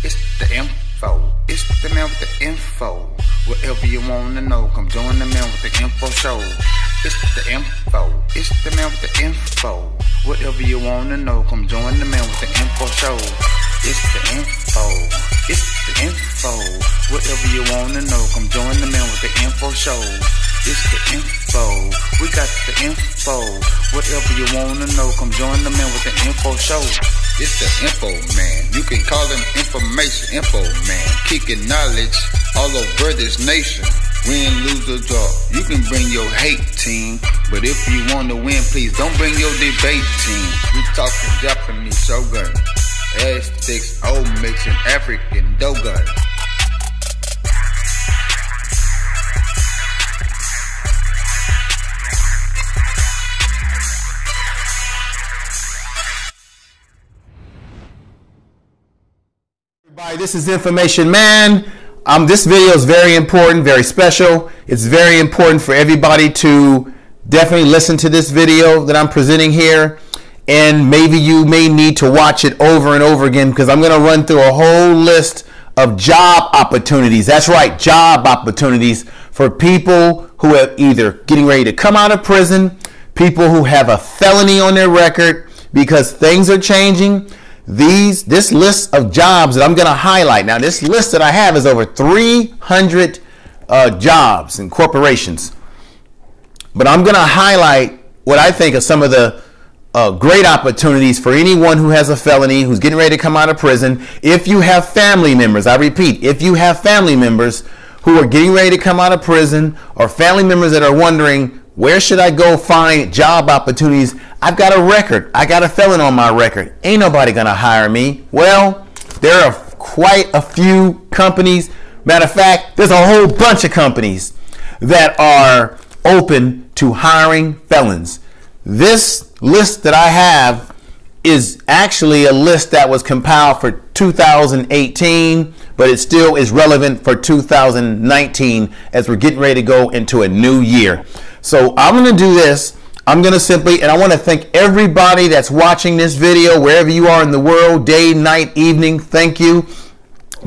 It's the info. It's the man with the info. Whatever you wanna know, come join the man with the info show. It's the info. It's the man with the info. Whatever you wanna know, come join the man with the info show. It's the info. It's the info. Whatever you wanna know, come join the man with the info show. It's the info. We got the info. Whatever you wanna know, come join the man with the info show. It's the info man. You can call him information info man. Kicking knowledge all over this nation. Win, lose or draw, you can bring your hate team, but if you want to win, please don't bring your debate team. We talking Japanese shogun, Aztecs, old mixing African dogun. Everybody, this is Information Man. This video is very important, very special. It's very important for everybody to definitely listen to this video that I'm presenting here. And maybe you may need to watch it over and over again, because I'm going to run through a whole list of job opportunities. That's right, job opportunities for people who are either getting ready to come out of prison, people who have a felony on their record, because things are changing. This list of jobs that I'm going to highlight. Now, this list that I have is over 300 jobs and corporations. But I'm going to highlight what I think are some of the great opportunities for anyone who has a felony, who's getting ready to come out of prison. If you have family members, I repeat, if you have family members who are getting ready to come out of prison, or family members that are wondering, where should I go find job opportunities? I've got a record. I got a felon on my record. Ain't nobody gonna hire me. Well, there are quite a few companies. Matter of fact, there's a whole bunch of companies that are open to hiring felons. This list that I have is actually a list that was compiled for 2018, but it still is relevant for 2019 as we're getting ready to go into a new year. So I'm going to do this. I'm going to simply, and I want to thank everybody that's watching this video, wherever you are in the world, day, night, evening, thank you.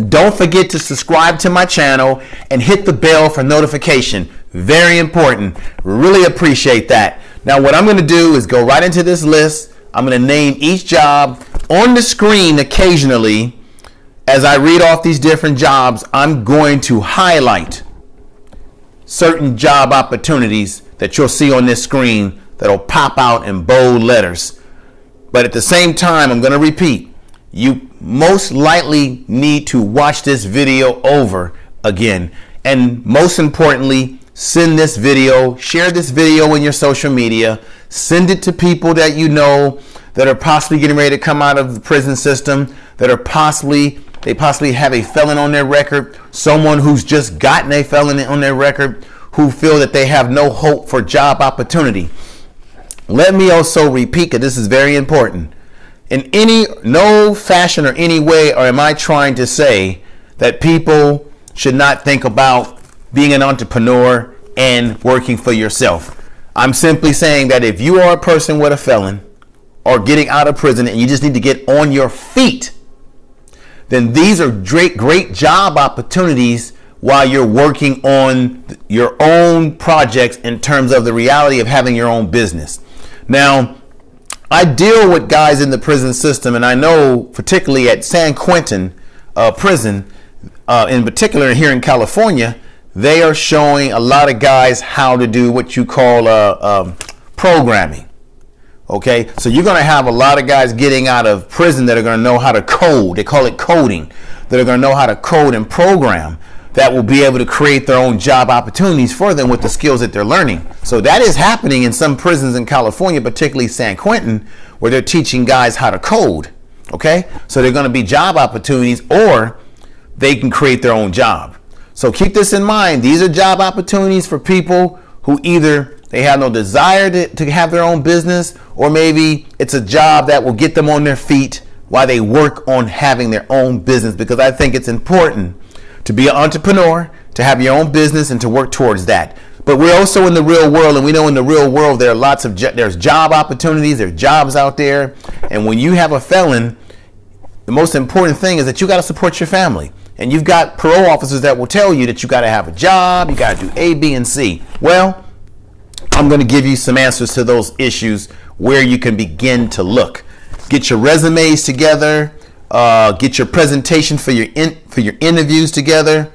Don't forget to subscribe to my channel and hit the bell for notification. Very important. Really appreciate that. Now, what I'm going to do is go right into this list. I'm going to name each job on the screen occasionally. As I read off these different jobs, I'm going to highlight certain job opportunities that you'll see on this screen that'll pop out in bold letters. But at the same time, I'm going to repeat, you most likely need to watch this video over again. And most importantly, send this video, share this video in your social media, send it to people that you know that are possibly getting ready to come out of the prison system, that are possibly have a felon on their record, someone who's just gotten a felon on their record, who feel that they have no hope for job opportunity. Let me also repeat, because this is very important. In no fashion or any way or am I trying to say that people should not think about being an entrepreneur and working for yourself. I'm simply saying that if you are a person with a felon or getting out of prison and you just need to get on your feet, then these are great job opportunities while you're working on your own projects in terms of the reality of having your own business. Now, I deal with guys in the prison system, and I know particularly at San Quentin prison, in particular here in California, they are showing a lot of guys how to do what you call programming. Okay, so you're going to have a lot of guys getting out of prison that are going to know how to code. They call it coding. That are going to know how to code and program, that will be able to create their own job opportunities for them with the skills that they're learning. So that is happening in some prisons in California, particularly San Quentin, where they're teaching guys how to code. Okay, so they're going to be job opportunities, or they can create their own job. So keep this in mind. These are job opportunities for people who either they have no desire to have their own business, or maybe it's a job that will get them on their feet while they work on having their own business, because I think it's important to be an entrepreneur, to have your own business, and to work towards that. But we're also in the real world, and we know in the real world there are lots of there's job opportunities, there's jobs out there, and when you have a felon, the most important thing is that you got to support your family. And you've got parole officers that will tell you that you got to have a job, you got to do A, B, and C. Well, I'm going to give you some answers to those issues where you can begin to look. Get your resumes together, get your presentation for your interviews together,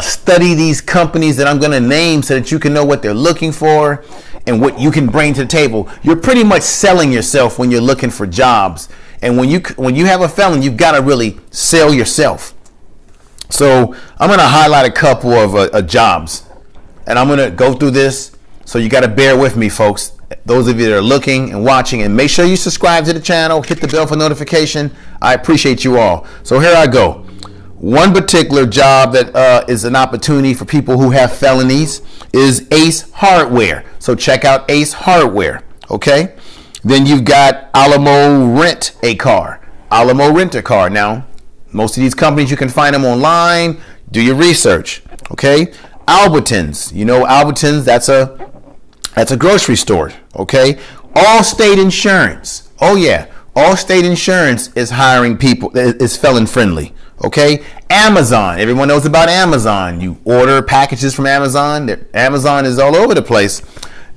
study these companies that I'm going to name so that you can know what they're looking for and what you can bring to the table. You're pretty much selling yourself when you're looking for jobs. And when you have a felon, you've got to really sell yourself. So I'm going to highlight a couple of jobs, and I'm going to go through this. So you got to bear with me, folks. Those of you that are looking and watching, and make sure you subscribe to the channel, hit the bell for notification. I appreciate you all. So here I go. One particular job that is an opportunity for people who have felonies is Ace Hardware. So check out Ace Hardware, okay? Then you've got Alamo Rent a Car. Alamo Rent a Car. Now, most of these companies, you can find them online. Do your research, okay? Albertsons. You know Albertsons, that's a grocery store, okay? Allstate Insurance. Oh yeah, Allstate Insurance is hiring people, is felon friendly, okay? Amazon, everyone knows about Amazon. You order packages from Amazon. Amazon is all over the place.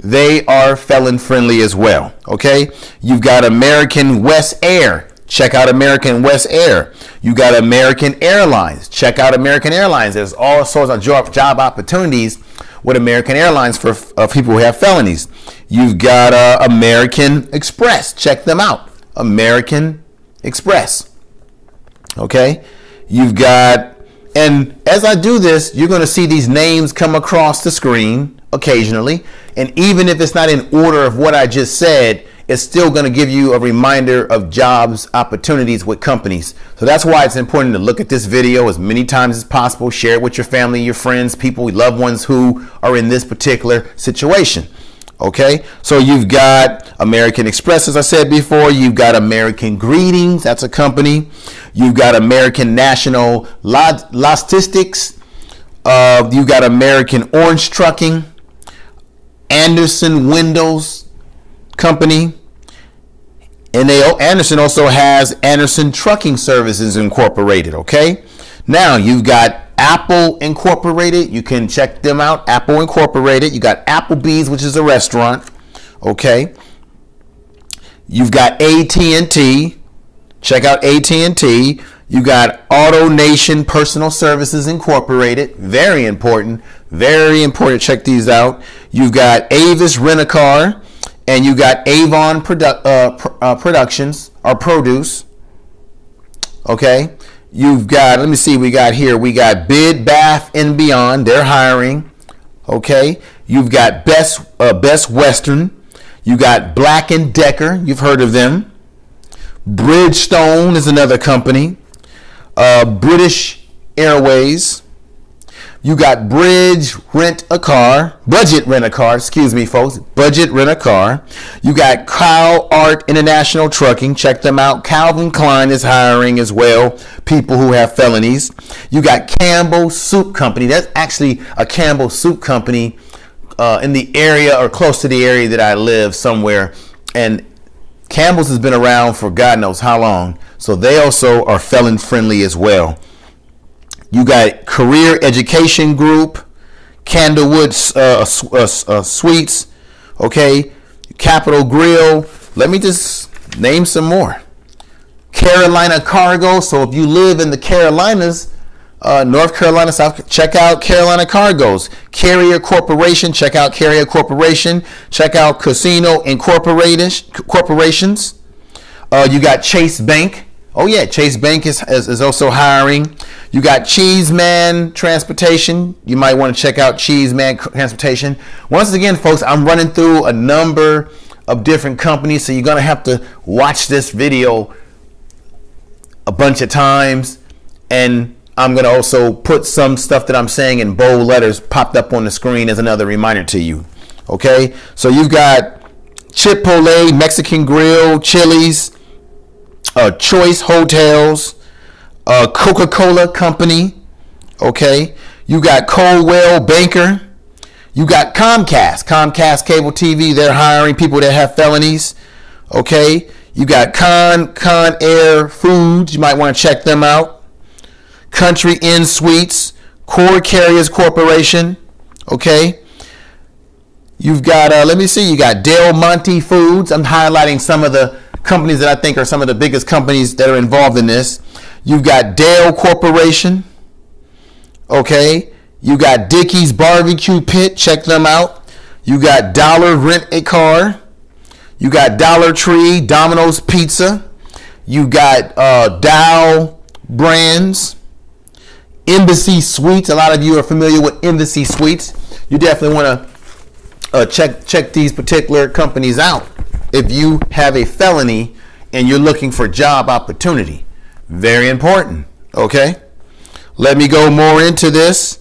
They are felon friendly as well, okay? You've got American West Air. Check out American West Air. You got American Airlines. Check out American Airlines. There's all sorts of job opportunities with American Airlines for people who have felonies. You've got American Express. Check them out. American Express. Okay? You've got, and as I do this, you're going to see these names come across the screen occasionally. And even if it's not in order of what I just said, it's still going to give you a reminder of jobs, opportunities with companies. So that's why it's important to look at this video as many times as possible. Share it with your family, your friends, people, loved ones who are in this particular situation. Okay, so you've got American Express, as I said before. You've got American Greetings, that's a company. You've got American National Logistics. You've got American Orange Trucking, Anderson Windows Company. And Anderson also has Anderson Trucking Services Incorporated, okay? Now, you've got Apple Incorporated. You can check them out, Apple Incorporated. You got Applebee's, which is a restaurant, okay? You've got AT&T. Check out AT&T. You got AutoNation Personal Services Incorporated. Very important. Very important. Check these out. You've got Avis Rent-A-Car. And you got Avon Productions or Produce. Okay. You've got, let me see, we got here. We got Bed Bath and Beyond. They're hiring. Okay. You've got Best Western. You got Black & Decker. You've heard of them. Bridgestone is another company. British Airways. You got Budget Rent-A-Car, excuse me, folks. Budget Rent-A-Car. You got Kyle Art International Trucking. Check them out. Calvin Klein is hiring as well, people who have felonies. You got Campbell Soup Company. That's actually a Campbell Soup Company in the area or close to the area that I live somewhere. And Campbell's has been around for God knows how long. So they also are felon friendly as well. You got Career Education Group, Candlewood Suites, okay, Capitol Grill. Let me just name some more. Carolina Cargo. So if you live in the Carolinas, North Carolina, South, check out Carolina Cargos. Carrier Corporation. Check out Carrier Corporation. Check out Casino Corporations. You got Chase Bank. Oh yeah, Chase Bank is also hiring. You got Cheeseman Transportation. You might want to check out Cheeseman Transportation. Once again, folks, I'm running through a number of different companies, so you're going to have to watch this video a bunch of times. And I'm going to also put some stuff that I'm saying in bold letters popped up on the screen as another reminder to you. Okay, so you've got Chipotle, Mexican Grill, Chili's, Choice Hotels, Coca-Cola Company, okay? You got Coldwell Banker. You got Comcast Cable TV. They're hiring people that have felonies, okay? You got Con Air Foods. You might want to check them out. Country Inn Suites, Core Carriers Corporation. Okay. You've got, let me see, you got Del Monte Foods. I'm highlighting some of the companies that I think are some of the biggest companies that are involved in this. You've got Dale Corporation. Okay. You got Dickey's Barbecue Pit. Check them out. You got Dollar Rent a Car. You got Dollar Tree, Domino's Pizza. You got Dow Brands. Embassy Suites. A lot of you are familiar with Embassy Suites. You definitely want to check these particular companies out if you have a felony and you're looking for job opportunity. Very important. Okay. Let me go more into this.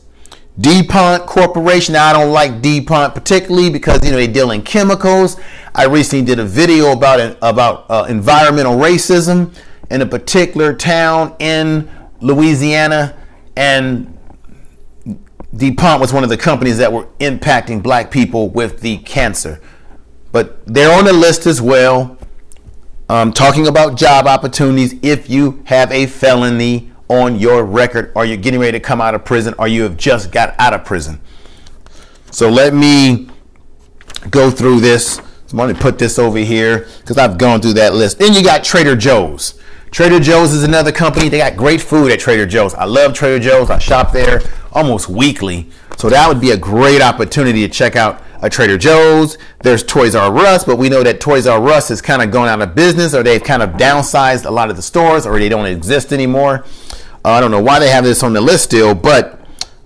DuPont Corporation. Now, I don't like DuPont particularly because, you know, they deal in chemicals. I recently did a video about environmental racism in a particular town in Louisiana, and DuPont was one of the companies that were impacting black people with the cancer. But they're on the list as well. Talking about job opportunities if you have a felony on your record, or you're getting ready to come out of prison, or you have just got out of prison. So let me go through this. I'm going to put this over here because I've gone through that list. Then you got Trader Joe's. Trader Joe's is another company. They got great food at Trader Joe's. I love Trader Joe's. I shop there almost weekly. So that would be a great opportunity to check out a Trader Joe's. There's Toys R Us, but we know that Toys R Us is kind of going out of business, or they've kind of downsized a lot of the stores, or they don't exist anymore. I don't know why they have this on the list still, but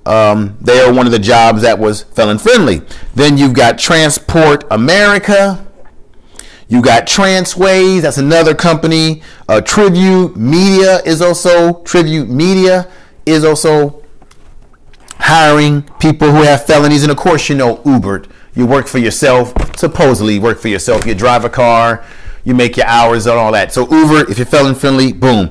they are one of the jobs that was felon friendly. Then you've got Transport America. You got Transways. That's another company. Tribute Media is also hiring people who have felonies. And of course, you know, Uber. You work for yourself, supposedly work for yourself. You drive a car, you make your hours and all that. So Uber, if you're felon friendly, boom.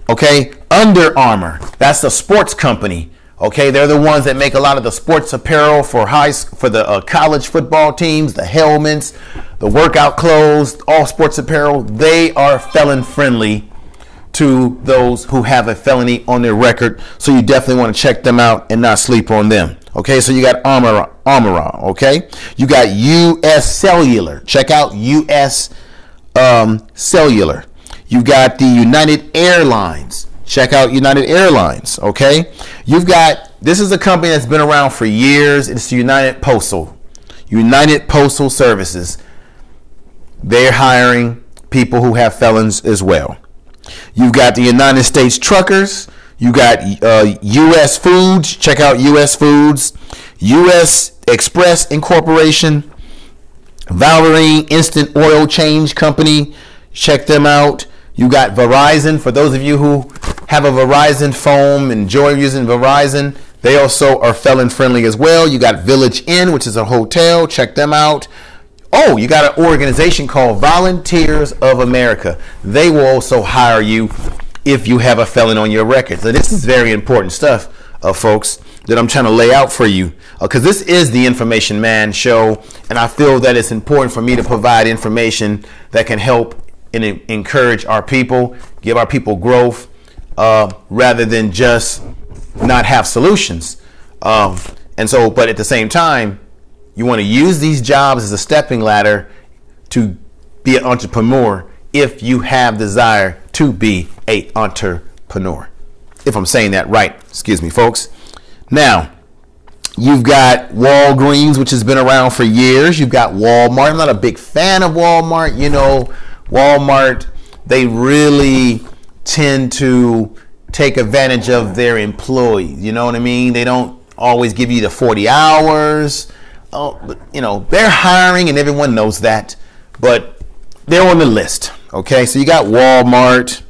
Okay, Under Armour, that's a sports company. Okay, they're the ones that make a lot of the sports apparel for the college football teams, the helmets, the workout clothes, all sports apparel. They are felon friendly to those who have a felony on their record. So you definitely want to check them out and not sleep on them. Okay, so you got Armora. Okay, you got U.S. Cellular. Check out U.S. Cellular. You got the United Airlines. Check out United Airlines. Okay. You've got, this is a company that's been around for years. It's United Postal Services. They're hiring people who have felons as well. You've got the United States Truckers. You got U.S. Foods. Check out U.S. Foods. U.S. Express Incorporation. Valvoline Instant Oil Change Company. Check them out. You got Verizon. For those of you who have a Verizon phone, enjoy using Verizon, they also are felon friendly as well. You got Village Inn, which is a hotel. Check them out. Oh, you got an organization called Volunteers of America. They will also hire you if you have a felon on your record. So this is very important stuff, folks, that I'm trying to lay out for you, because this is the Information Man show, and I feel that it's important for me to provide information that can help and encourage our people, give our people growth, rather than just not have solutions. And so, but at the same time, you want to use these jobs as a stepping ladder to be an entrepreneur if you have desire to be an entrepreneur. If I'm saying that right, excuse me, folks. Now, you've got Walgreens, which has been around for years. You've got Walmart. I'm not a big fan of Walmart. You know, Walmart, they really tend to take advantage of their employees. You know what I mean? They don't always give you the 40 hours. Oh, you know, they're hiring and everyone knows that, but they're on the list. Okay, so you got Walmart,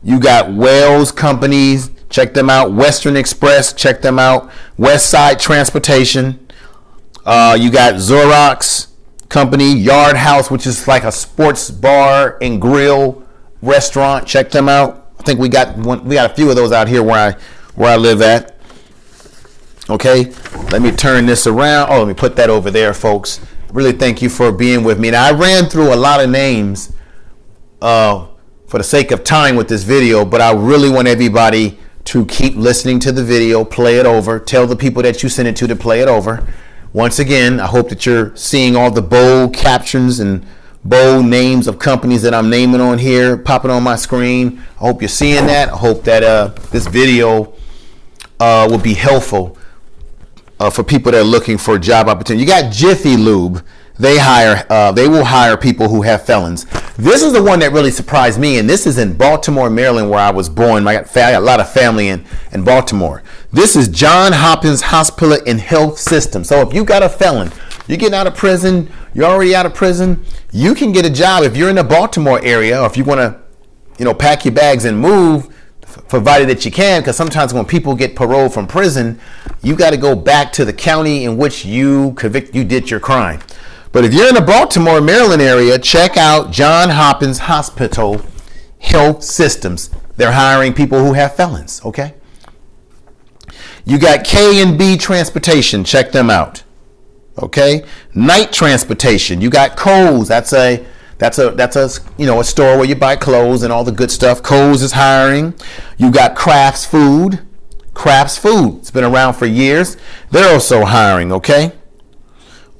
you got Wells Companies, check them out. Western Express, check them out. West Side Transportation. You got Xerox Company, Yard House, which is like a sports bar and grill restaurant. Check them out. I think we got a few of those out here where I live at. Okay, let me turn this around. Oh, let me put that over there, folks. Really thank you for being with me. Now, I ran through a lot of names for the sake of time with this video, but I really want everybody to keep listening to the video, play it over, tell the people that you send it to play it over. Once again, I hope that you're seeing all the bold captions and bold names of companies that I'm naming on here, popping on my screen. I hope you're seeing that. I hope that this video will be helpful for people that are looking for a job opportunity. You got Jiffy Lube. They will hire people who have felons. This is the one that really surprised me, and this is in Baltimore, Maryland, where I was born. I got a lot of family in Baltimore. This is Johns Hopkins Hospital and Health System. So if you got a felon, you're getting out of prison, you're already out of prison, you can get a job if you're in the Baltimore area, or if you want to, pack your bags and move, provided that you can, because sometimes when people get paroled from prison, you got to go back to the county in which you did your crime. But if you're in the Baltimore, Maryland area, check out Johns Hopkins Hospital Health Systems. They're hiring people who have felons, okay? You got K&B Transportation. Check them out, okay? Night Transportation. You got Kohl's. That's a a store where you buy clothes and all the good stuff. Kohl's is hiring. You got Kraft's Food. Kraft's Food. It's been around for years. They're also hiring, okay?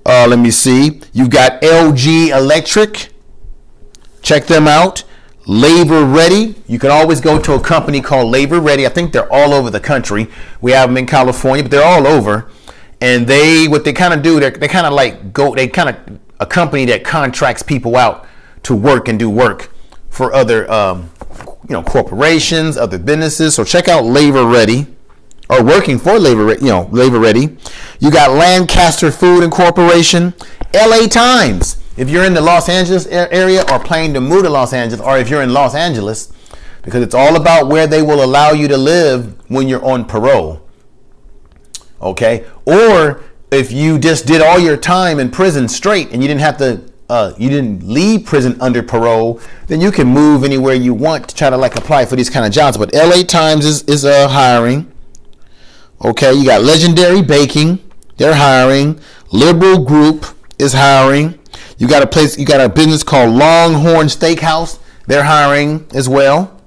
Let me see. You've got LG Electric. Check them out. Labor Ready. You can always go to a company called Labor Ready. I think they're all over the country. We have them in California, but they're all over. And what they kind of do, they kind of a company that contracts people out to work and do work for other, corporations, other businesses. So check out Labor Ready. Or working for Labor Ready. You got Lancaster Food Incorporation, LA Times. If you're in the Los Angeles area or planning to move to Los Angeles, or if you're in Los Angeles, because it's all about where they will allow you to live when you're on parole. Okay? Or if you just did all your time in prison straight and you didn't have to, you didn't leave prison under parole, then you can move anywhere you want to try to apply for these kind of jobs. But LA Times is hiring. Okay, you got Legendary Baking, they're hiring. Liberal Group is hiring. You got a business called Longhorn Steakhouse, they're hiring as well.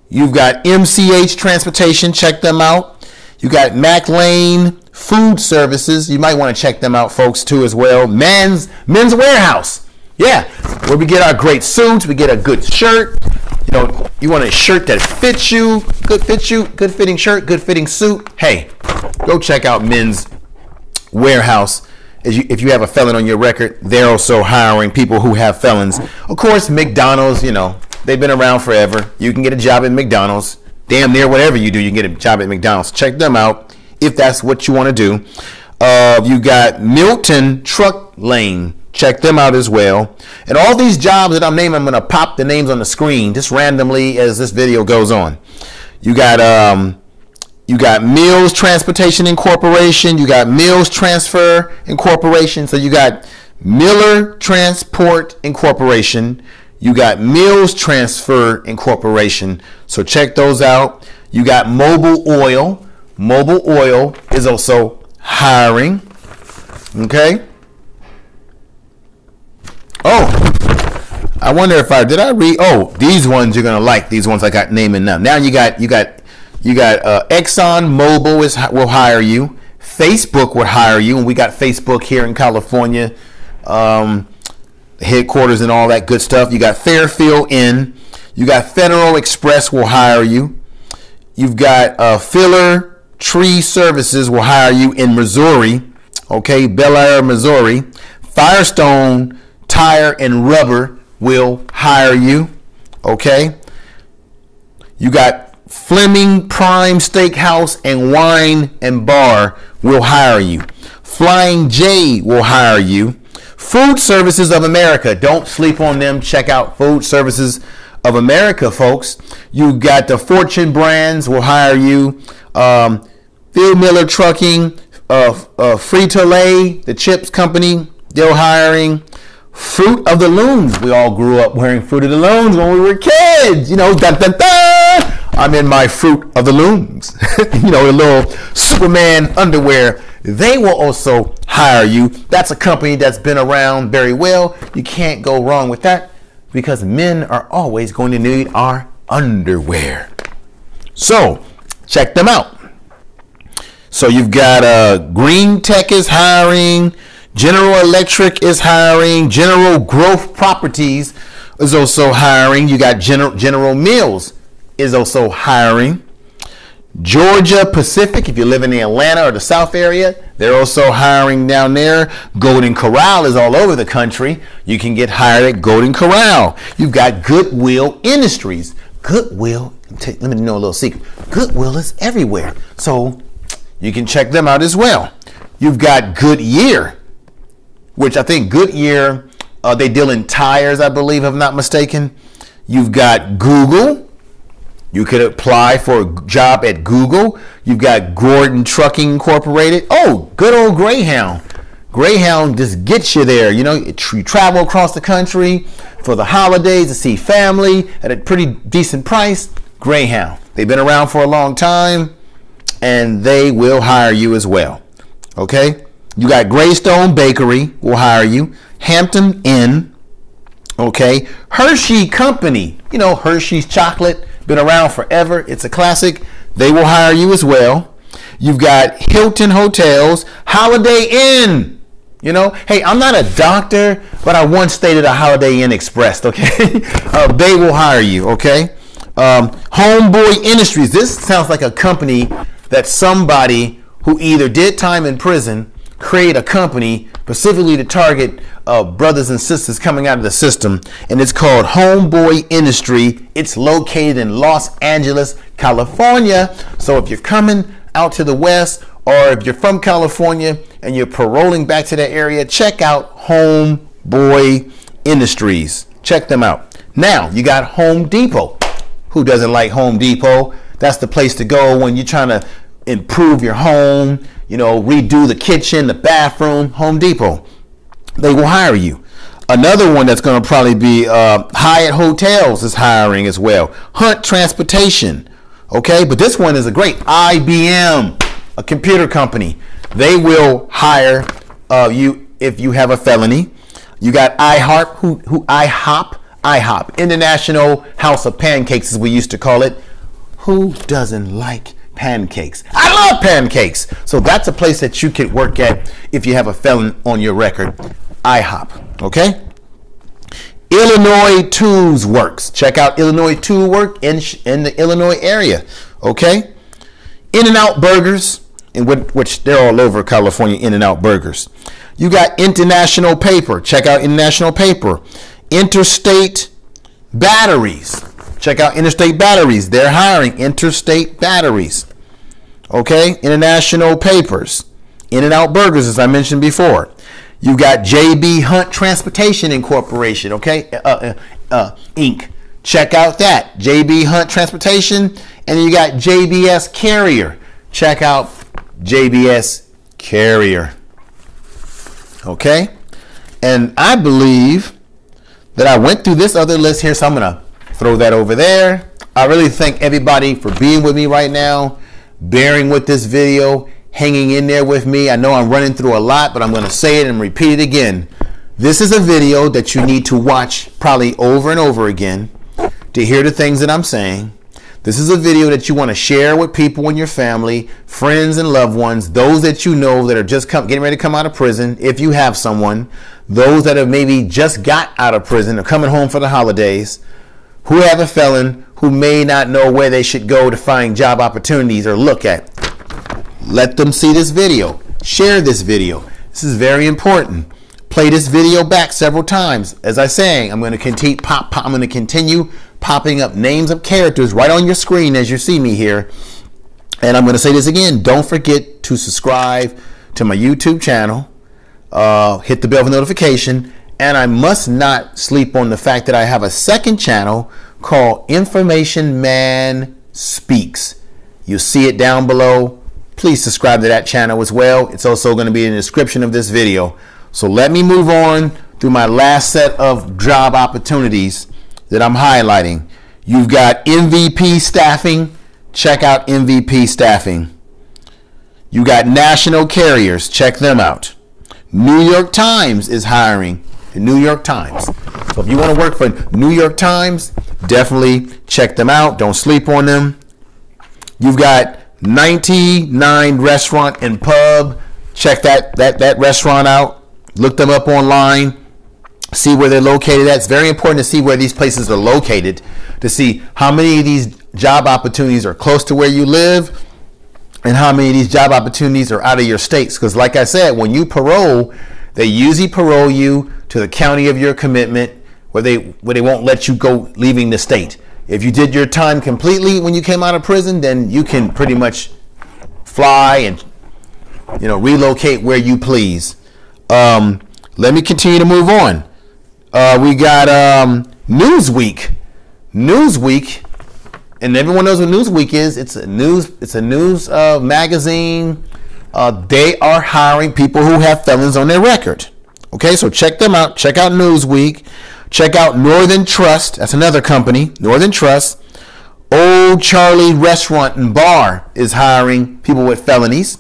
You've got MCH Transportation, check them out. You got Mac Lane Food Services, you might want to check them out, folks, too, as well. Men's Warehouse, yeah, where we get our great suits, we get a good shirt. You want a shirt that fits you, good fitting shirt, good fitting suit. Hey, go check out Men's Warehouse. If you have a felon on your record, they're also hiring people who have felons. Of course, McDonald's, they've been around forever. You can get a job at McDonald's. Damn near whatever you do, you can get a job at McDonald's. Check them out if that's what you want to do. You got Milton Truck Lane. Check them out as well. And all these jobs that I'm naming, I'm going to pop the names on the screen just randomly as this video goes on. You got Mills Transportation Incorporation. You got Mills Transfer Incorporation. So you got Miller Transport Incorporation. You got Mills Transfer Incorporation. So check those out. You got Mobile Oil. Mobile Oil is also hiring. Okay. Oh, I wonder if did I read? Oh, these ones you're gonna like. These ones I got naming now. Now you got Exxon Mobil will hire you. Facebook will hire you, and we got Facebook here in California, headquarters and all that good stuff. You got Fairfield Inn. You got Federal Express will hire you. You've got Filler Tree Services will hire you in Missouri. Okay, Bel Air, Missouri. Firestone Tire and Rubber will hire you. Okay. You got Fleming Prime Steakhouse and Wine and Bar will hire you. Flying J will hire you. Food Services of America. Don't sleep on them. Check out Food Services of America, folks. You got the Fortune Brands will hire you. Phil Miller Trucking, Frito-Lay, the chips company, they're hiring. Fruit of the Looms. We all grew up wearing Fruit of the Looms when we were kids. Dun, dun, dun. I'm in my Fruit of the Looms. The little Superman underwear. They will also hire you. That's a company that's been around very well. You can't go wrong with that because men are always going to need our underwear. So check them out. So you've got Green Tech is hiring, General Electric is hiring, General Growth Properties is also hiring. You got General Mills is also hiring. Georgia Pacific, if you live in the Atlanta or the South area, they're also hiring down there. Golden Corral is all over the country. You can get hired at Golden Corral. You've got Goodwill Industries. Goodwill, let me know a little secret. Goodwill is everywhere. So you can check them out as well. You've got Goodyear, which I think Goodyear, they deal in tires, I believe, if I'm not mistaken. You've got Google. You could apply for a job at Google. You've got Gordon Trucking Incorporated. Oh, good old Greyhound. Greyhound just gets you there. You know, you travel across the country for the holidays to see family at a pretty decent price. Greyhound. They've been around for a long time, and they will hire you as well. Okay? You got Greystone Bakery will hire you. Hampton Inn. Okay? Hershey Company. You know, Hershey's chocolate. Been around forever. It's a classic. They will hire you as well. You've got Hilton Hotels, Holiday Inn. You know, hey, I'm not a doctor, but I once stayed at a Holiday Inn Express, okay? They will hire you, okay? Homeboy Industries. This sounds like a company that somebody who either did time in prison, create a company specifically to target brothers and sisters coming out of the system, and it's called Homeboy Industry. It's located in Los Angeles, California. So if you're coming out to the West, or if you're from California and you're paroling back to that area, check out Homeboy Industries. Check them out. Now you got Home Depot. Who doesn't like Home Depot? That's the place to go when you're trying to improve your home, you know, redo the kitchen, the bathroom. Home Depot. They will hire you. Another one that's going to probably be Hyatt Hotels is hiring as well. Hunt Transportation. Okay, but this one is a great IBM, a computer company. They will hire you if you have a felony. You got IHOP, International House of Pancakes, as we used to call it. Who doesn't like pancakes? I love pancakes. So that's a place that you could work at if you have a felon on your record. IHOP, okay? Illinois Tools Works. Check out Illinois Tool Work in the Illinois area, okay? In-N-Out Burgers, in which they're all over California, In-N-Out Burgers. You got International Paper. Check out International Paper. Interstate Batteries. Check out Interstate Batteries. They're hiring Interstate Batteries. Okay? International Papers. In-N-Out Burgers, as I mentioned before. You got JB Hunt Transportation Incorporation, okay? Inc. Check out that. JB Hunt Transportation. And then you got JBS Carrier. Check out JBS Carrier. Okay? And I believe that I went through this other list here, so I'm going to throw that over there. I really thank everybody for being with me right now, bearing with this video, hanging in there with me. I know I'm running through a lot, but I'm going to say it and repeat it again. This is a video that you need to watch probably over and over again to hear the things that I'm saying. This is a video that you want to share with people in your family, friends and loved ones, those that you know that are just getting ready to come out of prison, if you have someone, those that have maybe just got out of prison or coming home for the holidays, who have a felon, who may not know where they should go to find job opportunities or look at. Let them see this video. Share this video. This is very important. Play this video back several times. As I say, I'm going to continue popping up names of characters right on your screen as you see me here. And I'm going to say this again. Don't forget to subscribe to my YouTube channel. Hit the bell for notification. And I must not sleep on the fact that I have a second channel called Information Man Speaks. You see it down below. Please subscribe to that channel as well. It's also going to be in the description of this video. So let me move on through my last set of job opportunities that I'm highlighting. You've got MVP Staffing. Check out MVP Staffing. You got National Carriers. Check them out. New York Times is hiring. The New York Times. So if you want to work for New York Times, definitely check them out. Don't sleep on them. You've got 99 Restaurant and Pub. Check that restaurant out. Look them up online. See where they're located at. It's very important to see where these places are located, to see how many of these job opportunities are close to where you live and how many of these job opportunities are out of your states. Because like I said, when you parole, they usually parole you to the county of your commitment where they won't let you go leaving the state. If you did your time completely when you came out of prison, then you can pretty much fly and relocate where you please. Let me continue to move on. We got Newsweek. Newsweek, and everyone knows what Newsweek is. It's a news magazine. They are hiring people who have felons on their record. Okay, so check them out. Check out Newsweek. Check out Northern Trust. That's another company. Northern Trust. Old Charlie Restaurant and Bar is hiring people with felonies.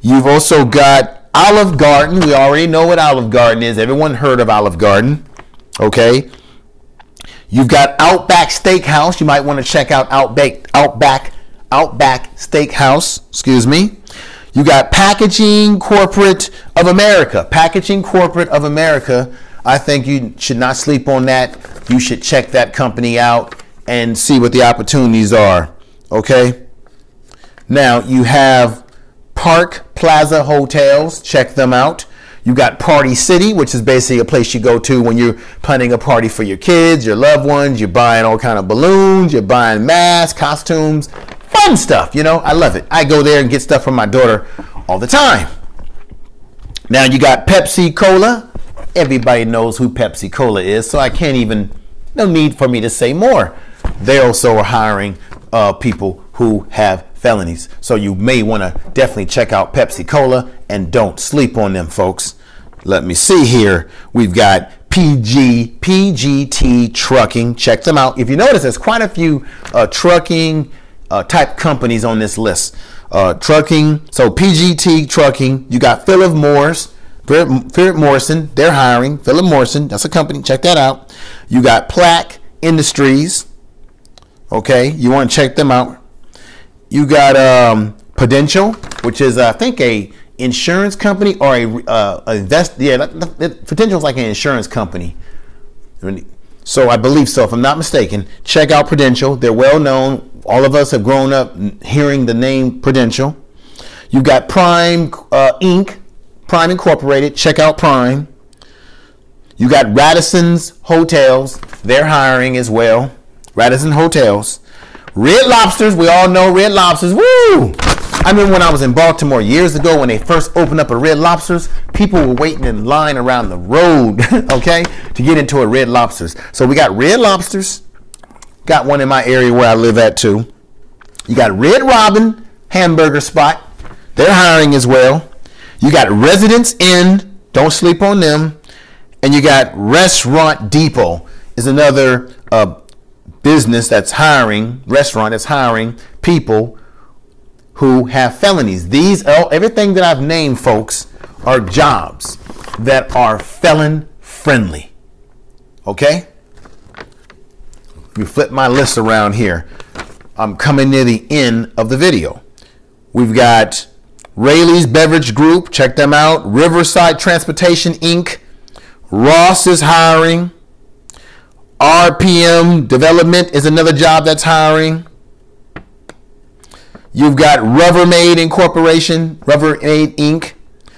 You've also got Olive Garden. We already know what Olive Garden is. Everyone heard of Olive Garden. Okay. You've got Outback Steakhouse. You might want to check out Outback Steakhouse. Excuse me. You got Packaging Corporate of America. Packaging Corporate of America. I think you should not sleep on that. You should check that company out and see what the opportunities are. Okay. Now you have Park Plaza Hotels. Check them out. You got Party City, which is basically a place you go to when you're planning a party for your kids, your loved ones. You're buying all kind of balloons. You're buying masks, costumes, fun stuff. I love it. I go there and get stuff from my daughter all the time. Now you got Pepsi Cola. Everybody knows who Pepsi Cola is, so I can't even, no need for me to say more. They also are hiring people who have felonies. So you may want to definitely check out Pepsi Cola and don't sleep on them, folks. Let me see here. We've got PGT Trucking. Check them out. If you notice, there's quite a few trucking type companies on this list. Trucking. So PGT Trucking. You got Philip Morrison. They're hiring. Philip Morrison. That's a company. Check that out. You got Plaque Industries. Okay. You want to check them out. You got Prudential, which is I think a insurance company or Prudential is like an insurance company. So I believe so, if I'm not mistaken. Check out Prudential. They're well known. All of us have grown up hearing the name Prudential. You got Prime Inc., Prime Incorporated. Check out Prime. You got Radisson's Hotels. They're hiring as well. Radisson Hotels. Red Lobsters, we all know Red Lobsters. Woo! I remember when I was in Baltimore years ago when they first opened up a Red Lobsters, people were waiting in line around the road, okay, to get into a Red Lobsters. So we got Red Lobsters. Got one in my area where I live at too. You got Red Robin Hamburger Spot. They're hiring as well. You got Residence Inn. Don't sleep on them. And you got Restaurant Depot is another business that's hiring, restaurant that's hiring people who have felonies. Everything that I've named, folks, are jobs that are felon friendly. Okay? We flip my list around here. I'm coming near the end of the video. We've got Rayleigh's Beverage Group. Check them out. Riverside Transportation Inc. Ross is hiring. RPM Development is another job that's hiring. You've got Rubbermaid Incorporation, Rubbermaid Inc.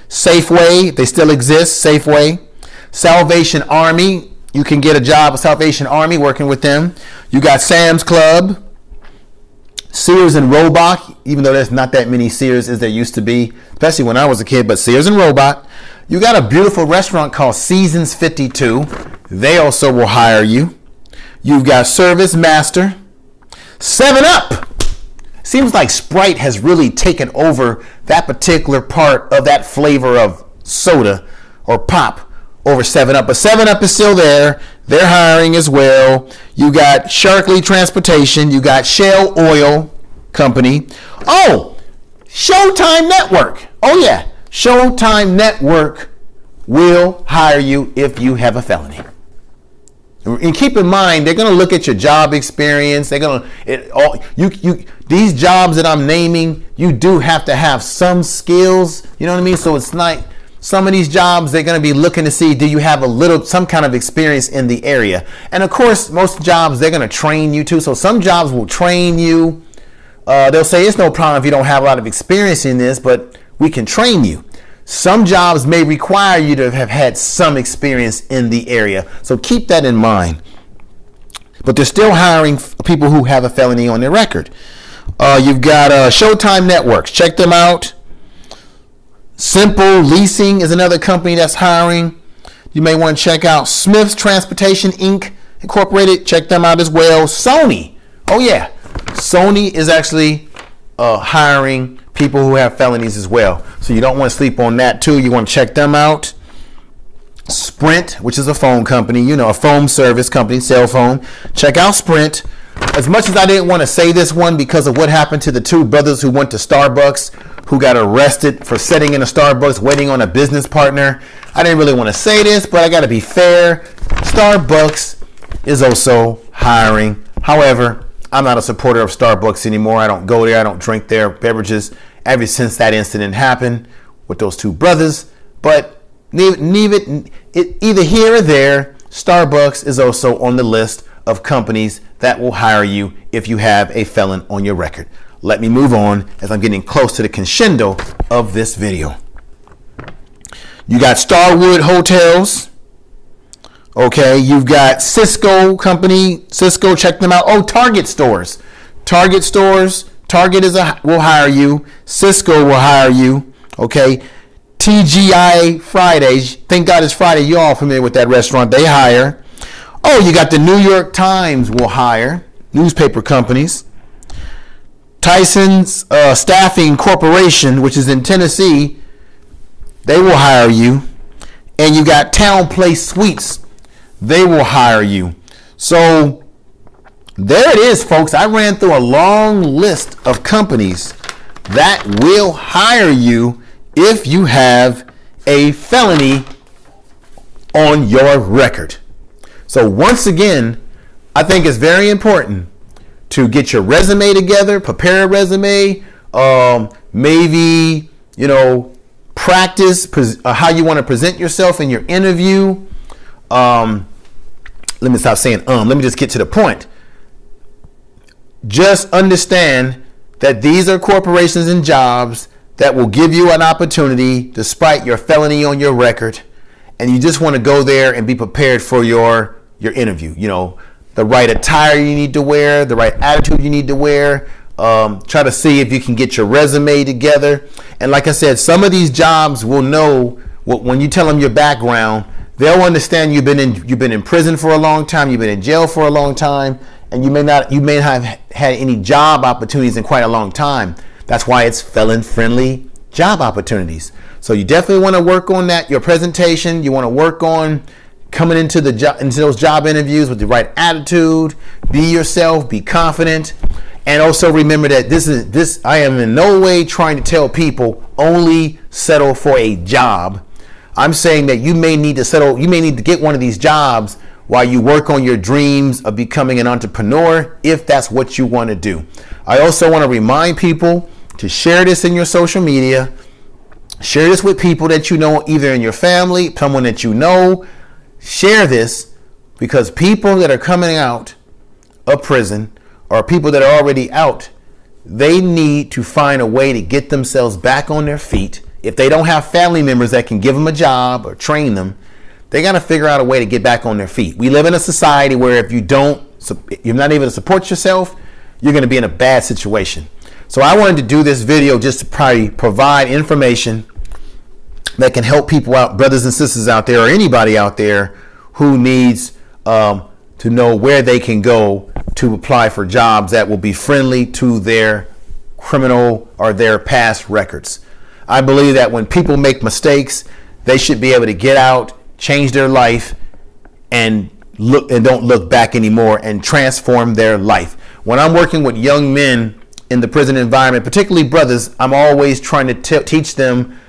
Safeway, they still exist, Safeway. Salvation Army, you can get a job at Salvation Army working with them. You got Sam's Club. Sears and Roebuck, even though there's not that many Sears as there used to be, especially when I was a kid, but Sears and Roebuck. You got a beautiful restaurant called Seasons 52. They also will hire you. You've got Service Master. 7-Up. Seems like Sprite has really taken over that particular part of that flavor of soda or pop over 7-Up. But 7-Up is still there. They're hiring as well. You got Sharkley Transportation. You got Shell Oil Company. Oh, Showtime Network. Oh, yeah. Showtime Network will hire you if you have a felony. And keep in mind, they're going to look at your job experience. They're going to these jobs that I'm naming, you do have to have some skills. You know what I mean? So it's not some of these jobs, they're going to be looking to see, do you have some kind of experience in the area? And of course, most jobs, they're going to train you too. So some jobs will train you. They'll say it's no problem if you don't have a lot of experience in this, but we can train you. Some jobs may require you to have had some experience in the area. So keep that in mind. But they're still hiring people who have a felony on their record. You've got Showtime Networks. Check them out. Simple Leasing is another company that's hiring. You may want to check out Smith's Transportation Inc. Incorporated. Check them out as well. Sony. Oh yeah. Sony is actually hiring people who have felonies as well. So you don't want to sleep on that too. You want to check them out. Sprint, which is a phone company, you know, a phone service company, cell phone. Check out Sprint. As much as I didn't want to say this one because of what happened to the two brothers who went to Starbucks, who got arrested for sitting in a Starbucks waiting on a business partner, I didn't really want to say this, but I got to be fair. Starbucks is also hiring. However, I'm not a supporter of Starbucks anymore. I don't go there. I don't drink their beverages ever since that incident happened with those two brothers. But either here or there, Starbucks is also on the list of companies that will hire you if you have a felon on your record. Let me move on as I'm getting close to the crescendo of this video. You got Starwood Hotels. Okay, you've got Cisco company. Cisco, check them out. Oh, Target stores. Target stores. Target will hire you. Cisco will hire you. Okay. TGI Fridays. Thank God it's Friday. You're all familiar with that restaurant. They hire. Oh, you got the New York Times will hire. Newspaper companies. Tyson's Staffing Corporation, which is in Tennessee, they will hire you. And you got Town Place Suites. They will hire you. So there it is, folks. I ran through a long list of companies that will hire you if you have a felony on your record. So once again, I think it's very important to get your resume together, prepare a resume, maybe, you know, practice how you want to present yourself in your interview. Let me stop saying let me just get to the point. Just understand that these are corporations and jobs that will give you an opportunity despite your felony on your record, and you just want to go there and be prepared for your interview. You know, the right attire you need to wear, the right attitude you need to wear. Try to see if you can get your resume together. And like I said, some of these jobs will know when you tell them your background. They'll understand you've been in prison for a long time, you've been in jail for a long time, and you may have had any job opportunities in quite a long time. That's why it's felon-friendly job opportunities. So you definitely want to work on that. Your presentation, you want to work on coming into those job interviews with the right attitude. Be yourself. Be confident. And also remember that I am in no way trying to tell people only settle for a job. I'm saying that you may need to get one of these jobs while you work on your dreams of becoming an entrepreneur, if that's what you want to do. I also want to remind people to share this in your social media. Share this with people that you know, either in your family, someone that you know. Share this, because people that are coming out of prison or people that are already out, they need to find a way to get themselves back on their feet. If they don't have family members that can give them a job or train them, they got to figure out a way to get back on their feet. We live in a society where if you're not able to support yourself, you're going to be in a bad situation. So I wanted to do this video just to probably provide information that can help people out, brothers and sisters out there, or anybody out there who needs to know where they can go to apply for jobs that will be friendly to their criminal or their past records. I believe that when people make mistakes, they should be able to get out, change their life, and don't look back anymore, and transform their life. When I'm working with young men in the prison environment, particularly brothers, I'm always trying to teach them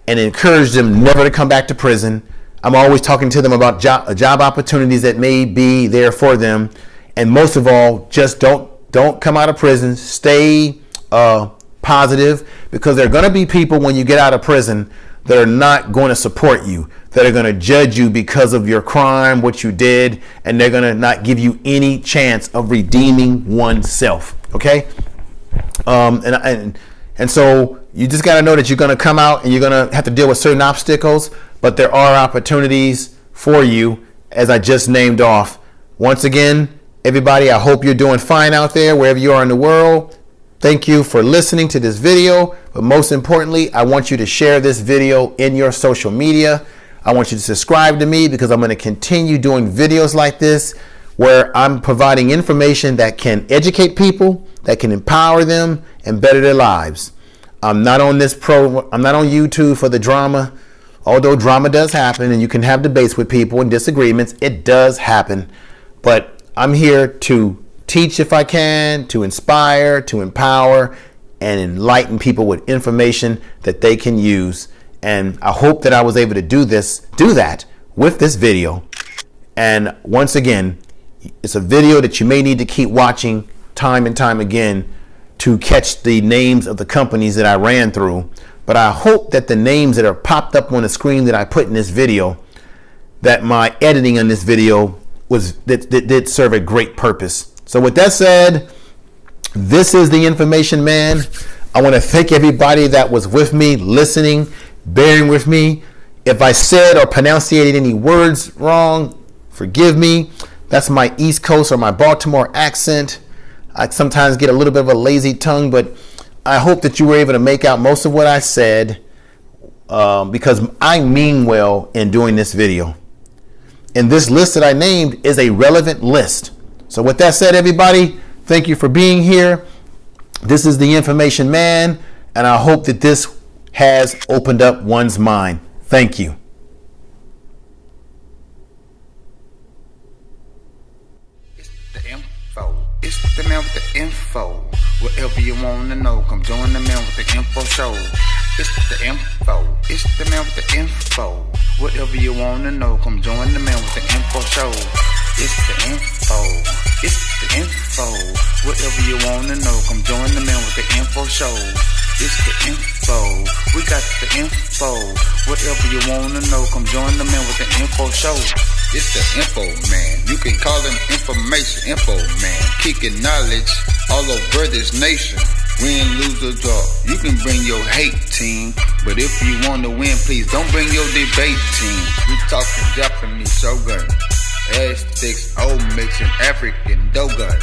and encourage them never to come back to prison. I'm always talking to them about job opportunities that may be there for them. And most of all, just don't come out of prison. Stay positive, because there are going to be people when you get out of prison that are not going to support you, that are going to judge you because of your crime, what you did, and they're going to not give you any chance of redeeming oneself. Okay? And so you just got to know that you're going to come out and you're going to have to deal with certain obstacles, but there are opportunities for you, as I just named off. Once again, everybody, I hope you're doing fine out there, wherever you are in the world. Thank you for listening to this video, but most importantly, I want you to share this video in your social media. I want you to subscribe to me, because I'm going to continue doing videos like this where I'm providing information that can educate people, that can empower them and better their lives. I'm not on YouTube for the drama, although drama does happen and you can have debates with people and disagreements. It does happen, but I'm here to teach if I can, to inspire, to empower, and enlighten people with information that they can use. And I hope that I was able to do that with this video. And once again, it's a video that you may need to keep watching time and time again to catch the names of the companies that I ran through. But I hope that the names that are popped up on the screen that I put in this video, that my editing on this video that did serve a great purpose. So with that said, this is the Information Man. I want to thank everybody that was with me, listening, bearing with me. If I said or pronunciated any words wrong, forgive me. That's my East Coast or my Baltimore accent. I sometimes get a little bit of a lazy tongue, but I hope that you were able to make out most of what I said, because I mean well in doing this video. And this list that I named is a relevant list. So with that said, everybody, thank you for being here. This is the Information Man, and I hope that this has opened up one's mind. Thank you. It's the info. It's the man with the info. Whatever you want to know, come join the man with the info show. It's the info. It's the man with the info. Whatever you want to know, come join the man with the info show. It's the info. It's the info. Whatever you want to know, come join the man with the info show. It's the info. We got the info. Whatever you want to know, come join the man with the info show. It's the info man. You can call him information info man. Kicking knowledge all over this nation. Win, lose, or draw. You can bring your hate team, but if you want to win, please don't bring your debate team. We talking Japanese shogun, S6O mixing African dogun.